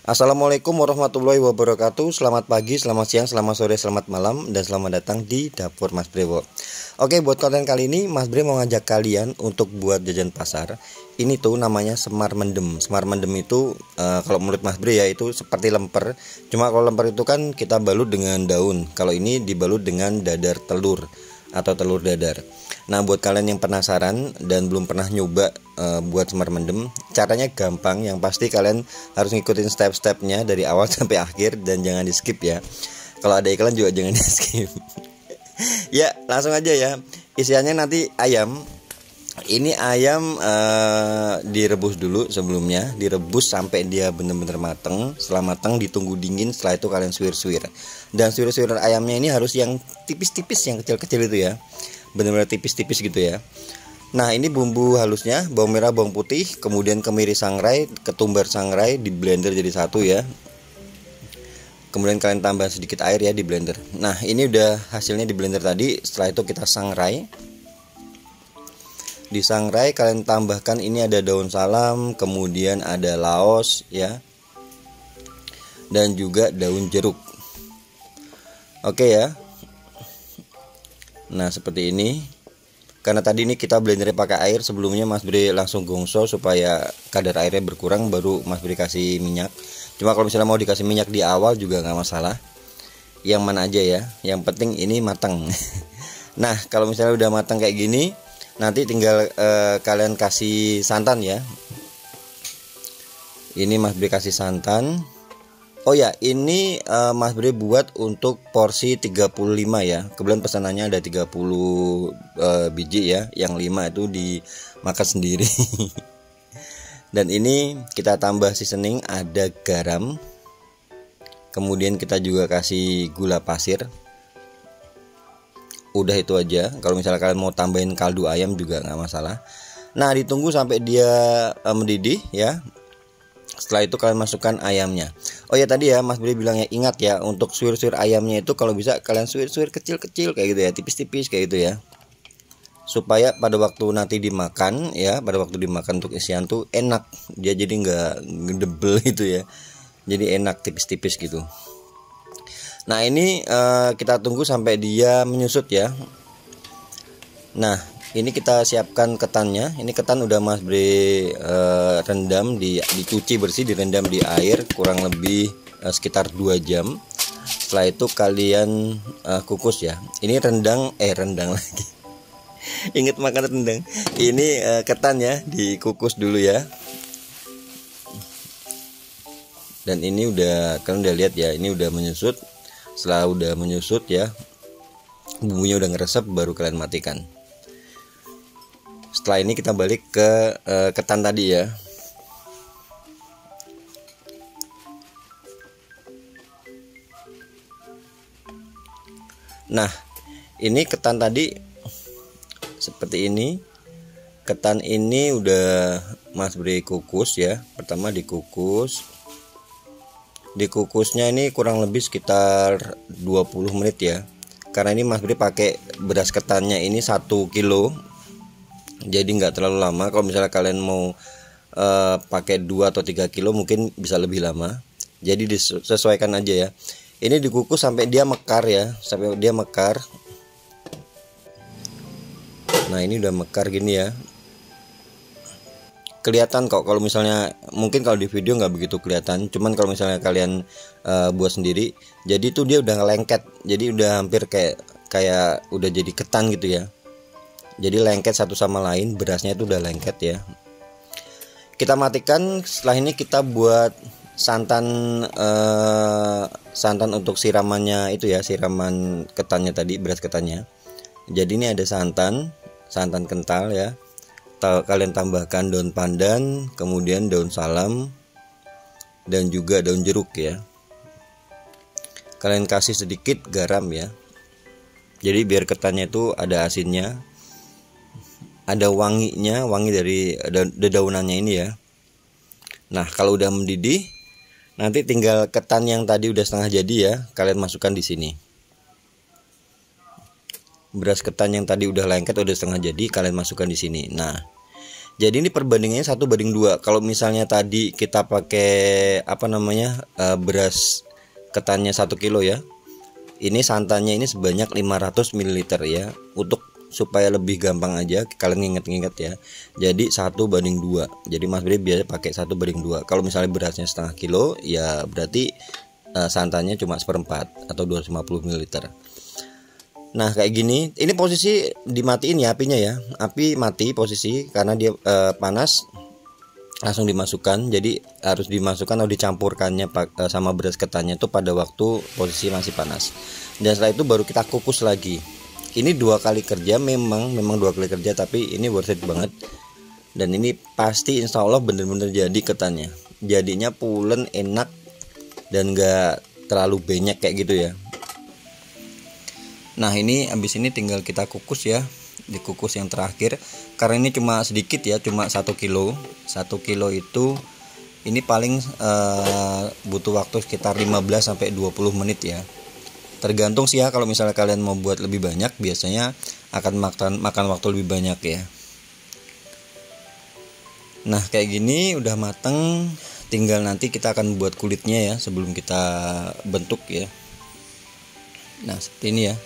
Assalamualaikum warahmatullahi wabarakatuh. Selamat pagi, selamat siang, selamat sore, selamat malam, dan selamat datang di dapur Mas Brewo. Oke, buat konten kali ini Mas Bre mau ngajak kalian untuk buat jajan pasar. Ini tuh namanya semar mendem. Semar mendem itu kalau menurut Mas Bre ya itu seperti lemper. Cuma kalau lemper itu kan kita balut dengan daun. Kalau ini dibalut dengan dadar telur atau telur dadar. Nah, buat kalian yang penasaran dan belum pernah nyoba buat semar mendem, caranya gampang. Yang pasti kalian harus ngikutin step-stepnya dari awal sampai akhir dan jangan di skip ya. Kalau ada iklan juga jangan di skip. Ya, langsung aja ya. Isiannya nanti ayam. Ini ayam direbus dulu sebelumnya, direbus sampai dia benar-benar mateng. Setelah mateng ditunggu dingin, setelah itu kalian suwir-suwir. Dan suwir-suwir ayamnya ini harus yang tipis-tipis, yang kecil-kecil itu ya. Benar-benar tipis-tipis gitu ya. Nah, ini bumbu halusnya, bawang merah, bawang putih, kemudian kemiri sangrai, ketumbar sangrai di blender jadi satu ya. Kemudian kalian tambah sedikit air ya di blender. Nah, ini udah hasilnya di blender tadi. Setelah itu kita sangrai. Di sangrai kalian tambahkan ini ada daun salam, kemudian ada laos ya. Dan juga daun jeruk. Oke ya. Nah, seperti ini. Karena tadi ini kita blendernya pakai air, sebelumnya Mas Bre langsung gongso supaya kadar airnya berkurang, baru Mas Bre kasih minyak. Cuma kalau misalnya mau dikasih minyak di awal juga nggak masalah. Yang mana aja ya. Yang penting ini matang. Nah, kalau misalnya udah matang kayak gini, nanti tinggal kalian kasih santan ya. Ini Mas Bre kasih santan. Oh ya, ini Mas Bre buat untuk porsi 35 ya. Kebetulan pesanannya ada 30 biji ya. Yang 5 itu dimakan sendiri. Dan ini kita tambah seasoning, ada garam. Kemudian kita juga kasih gula pasir. Udah itu aja. Kalau misalnya kalian mau tambahin kaldu ayam juga nggak masalah. Nah, ditunggu sampai dia mendidih ya. Setelah itu kalian masukkan ayamnya. Oh ya, tadi ya Mas Bre bilang ya, ingat ya, untuk suwir-suwir ayamnya itu kalau bisa kalian suwir-suwir kecil-kecil kayak gitu ya, tipis-tipis kayak gitu ya. Supaya pada waktu nanti dimakan ya, pada waktu dimakan untuk isian tuh enak. Dia jadi nggak ngedebel gitu ya. Jadi enak tipis-tipis gitu. Nah, ini kita tunggu sampai dia menyusut ya. Nah, ini kita siapkan ketannya. Ini ketan udah Mas Bre rendam, dicuci bersih, direndam di air kurang lebih sekitar 2 jam. Setelah itu kalian kukus ya. Ini rendang lagi. Ingat makan rendang. Ini ketannya dikukus dulu ya. Dan ini kalian udah lihat ya, ini udah menyusut. Setelah udah menyusut ya, bumbunya udah ngeresep, baru kalian matikan. Setelah ini kita balik ke ketan tadi ya. Nah, ini ketan tadi seperti ini. Ketan ini udah Mas Bre kukus ya. Pertama dikukus. Dikukusnya ini kurang lebih sekitar 20 menit ya. Karena ini Mas Bre pakai beras ketannya ini 1 kilo. Jadi nggak terlalu lama. Kalau misalnya kalian mau pakai 2 atau 3 kilo mungkin bisa lebih lama. Jadi disesuaikan aja ya. Ini dikukus sampai dia mekar ya, sampai dia mekar. Nah, ini udah mekar gini ya. Kelihatan kok kalau misalnya, mungkin kalau di video nggak begitu kelihatan. Cuman kalau misalnya kalian buat sendiri, jadi tuh dia udah ngelengket. Jadi udah hampir kayak udah jadi ketan gitu ya. Jadi lengket satu sama lain, berasnya itu udah lengket ya. Kita matikan. Setelah ini kita buat santan untuk siramannya itu ya, siraman ketannya tadi, beras ketannya. Jadi ini ada santan kental ya. Kalian tambahkan daun pandan, kemudian daun salam, dan juga daun jeruk ya. Kalian kasih sedikit garam ya. Jadi biar ketannya itu ada asinnya, ada wanginya, wangi dari dedaunannya ini ya. Nah, kalau udah mendidih, nanti tinggal ketan yang tadi udah setengah jadi ya, kalian masukkan di sini. Beras ketan yang tadi udah lengket, udah setengah jadi, kalian masukkan di sini. Nah, Jadi ini perbandingannya 1:2. Kalau misalnya tadi kita pakai beras ketannya 1 kilo ya, ini santannya ini sebanyak 500 ml ya. Untuk supaya lebih gampang aja kalian inget-inget ya. Jadi 1:2. Jadi Mas Bre biasa pakai 1:2. Kalau misalnya berasnya setengah kilo ya berarti santannya cuma 1/4 atau 250 ml. Nah kayak gini, ini posisi dimatiin ya apinya ya, api mati posisi karena dia panas, langsung dimasukkan. Jadi harus dimasukkan atau dicampurkannya sama beras ketannya itu pada waktu posisi masih panas. Dan setelah itu baru kita kukus lagi. Ini 2 kali kerja, memang 2 kali kerja, tapi ini worth it banget. Dan ini pasti insya Allah bener-bener jadi ketannya. Jadinya pulen, enak, dan gak terlalu banyak kayak gitu ya. Nah ini habis ini tinggal kita kukus ya, dikukus yang terakhir. Karena ini cuma sedikit ya, cuma 1 kilo. 1 kilo itu ini paling butuh waktu sekitar 15-20 menit ya. Tergantung sih ya, kalau misalnya kalian mau buat lebih banyak biasanya akan makan waktu lebih banyak ya. Nah kayak gini udah mateng, tinggal nanti kita akan buat kulitnya ya sebelum kita bentuk ya. Nah seperti ini ya.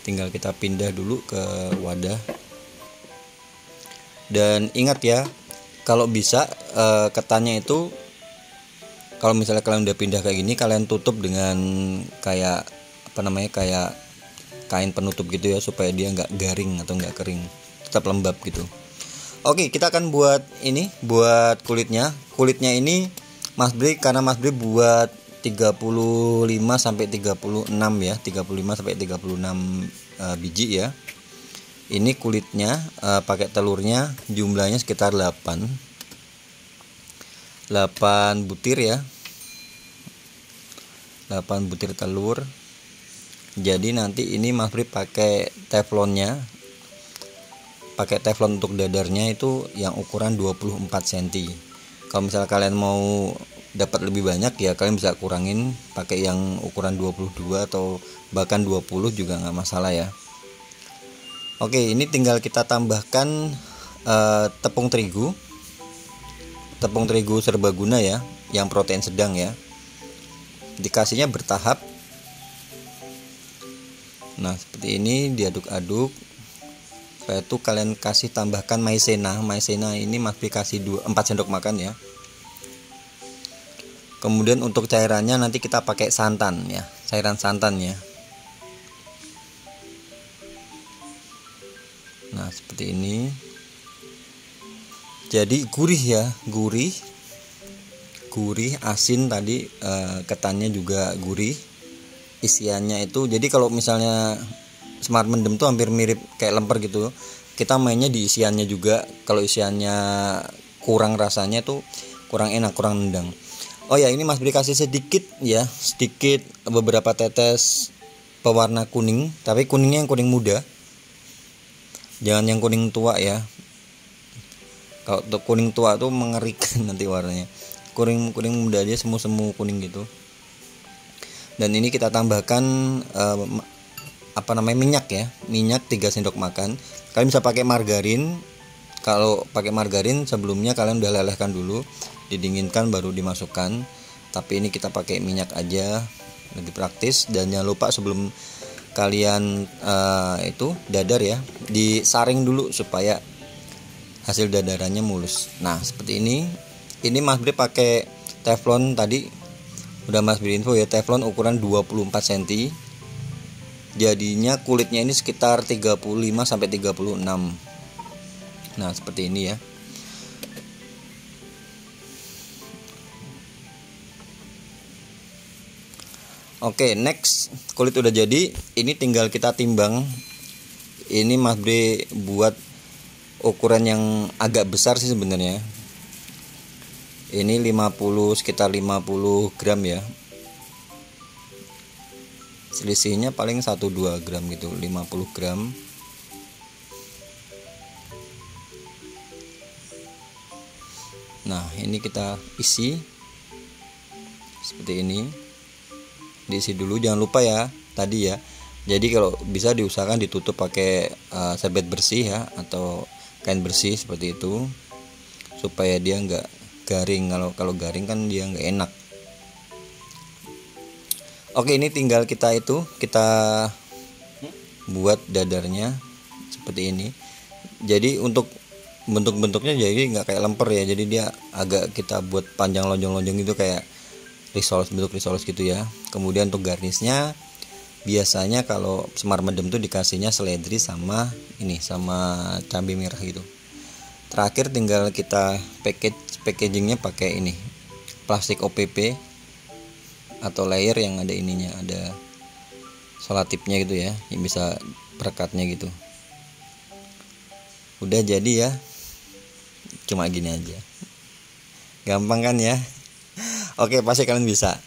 Tinggal kita pindah dulu ke wadah. Dan ingat ya, kalau bisa ketannya itu, kalau misalnya kalian udah pindah kayak gini, kalian tutup dengan kayak kayak kain penutup gitu ya, supaya dia nggak garing atau nggak kering, tetap lembab gitu. Oke, kita akan buat ini, buat kulitnya. Kulitnya ini karena Mas Bre buat 35 sampai 36 ya, 35 sampai 36 biji ya. Ini kulitnya pakai telurnya jumlahnya sekitar 8 butir ya. 8 butir telur. Jadi nanti ini Mas Bre pakai teflonnya. Pakai teflon untuk dadarnya itu yang ukuran 24 cm. Kalau misalnya kalian mau dapat lebih banyak ya kalian bisa kurangin pakai yang ukuran 22 atau bahkan 20 juga nggak masalah ya. Oke, ini tinggal kita tambahkan tepung terigu serbaguna ya, yang protein sedang ya. Dikasihnya bertahap. Nah seperti ini, diaduk-aduk. Setelah itu kalian tambahkan maizena ini Mas Bre kasih 4 sendok makan ya. Kemudian untuk cairannya nanti kita pakai santan ya, cairan santan ya. Nah seperti ini. Jadi gurih ya, gurih, asin tadi, ketannya juga gurih. Isiannya itu, jadi kalau misalnya semar mendem tuh hampir mirip kayak lemper gitu. Kita mainnya di isiannya juga. Kalau isiannya kurang, rasanya tuh kurang enak, kurang nendang. Oh ya, ini Mas Bre kasih sedikit beberapa tetes pewarna kuning, tapi kuningnya yang kuning muda, jangan yang kuning tua ya. Kalau kuning tua tuh mengerikan nanti warnanya. Kuning muda aja, semu kuning gitu. Dan ini kita tambahkan minyak ya, minyak 3 sendok makan. Kalian bisa pakai margarin. Kalau pakai margarin sebelumnya kalian udah lelehkan dulu, didinginkan baru dimasukkan. Tapi ini kita pakai minyak aja, lebih praktis. Dan jangan lupa sebelum kalian dadar ya, disaring dulu supaya hasil dadarannya mulus. Nah seperti ini. Ini Mas Bre pakai teflon tadi, udah Mas Bre info ya, teflon ukuran 24 cm. Jadinya kulitnya ini sekitar 35 sampai 36. Nah seperti ini ya. Oke, next, kulit udah jadi. Ini tinggal kita timbang. Ini Mas Bre buat ukuran yang agak besar sih sebenarnya. Ini sekitar 50 gram ya. Selisihnya paling 1-2 gram gitu, 50 gram. Nah ini kita isi seperti ini. Diisi dulu, jangan lupa ya tadi ya, Jadi kalau bisa diusahakan ditutup pakai serbet bersih ya, atau kain bersih seperti itu, supaya dia nggak garing. Kalau garing kan dia nggak enak. Oke, ini tinggal kita buat dadarnya seperti ini. Jadi untuk bentuk-bentuknya jadi nggak kayak lemper ya, jadi dia agak kita buat panjang lonjong-lonjong gitu, kayak risoles, bentuk risoles gitu ya. Kemudian untuk garnisnya biasanya kalau semar medem tuh dikasihnya seledri sama cabai merah gitu. Terakhir tinggal kita packagingnya pakai ini plastik OPP atau layer yang ada ininya, ada solatipnya gitu ya, yang bisa perekatnya gitu. Udah jadi ya, cuma gini aja, gampang kan ya. Oke, pasti kalian bisa.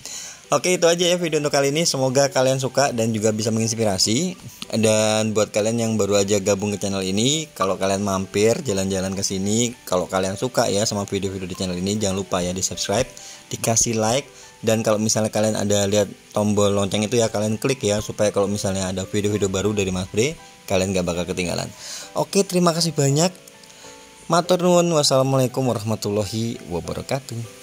Oke, itu aja ya video untuk kali ini. Semoga kalian suka dan juga bisa menginspirasi. Dan buat kalian yang baru aja gabung ke channel ini, kalau kalian mampir jalan-jalan ke sini, kalau kalian suka ya sama video-video di channel ini, jangan lupa ya di subscribe, dikasih like, dan kalau misalnya kalian ada lihat tombol lonceng itu ya, kalian klik ya, supaya kalau misalnya ada video-video baru dari Mas Bre, kalian gak bakal ketinggalan. Oke, terima kasih banyak. Matur nuwun. Wassalamualaikum warahmatullahi wabarakatuh.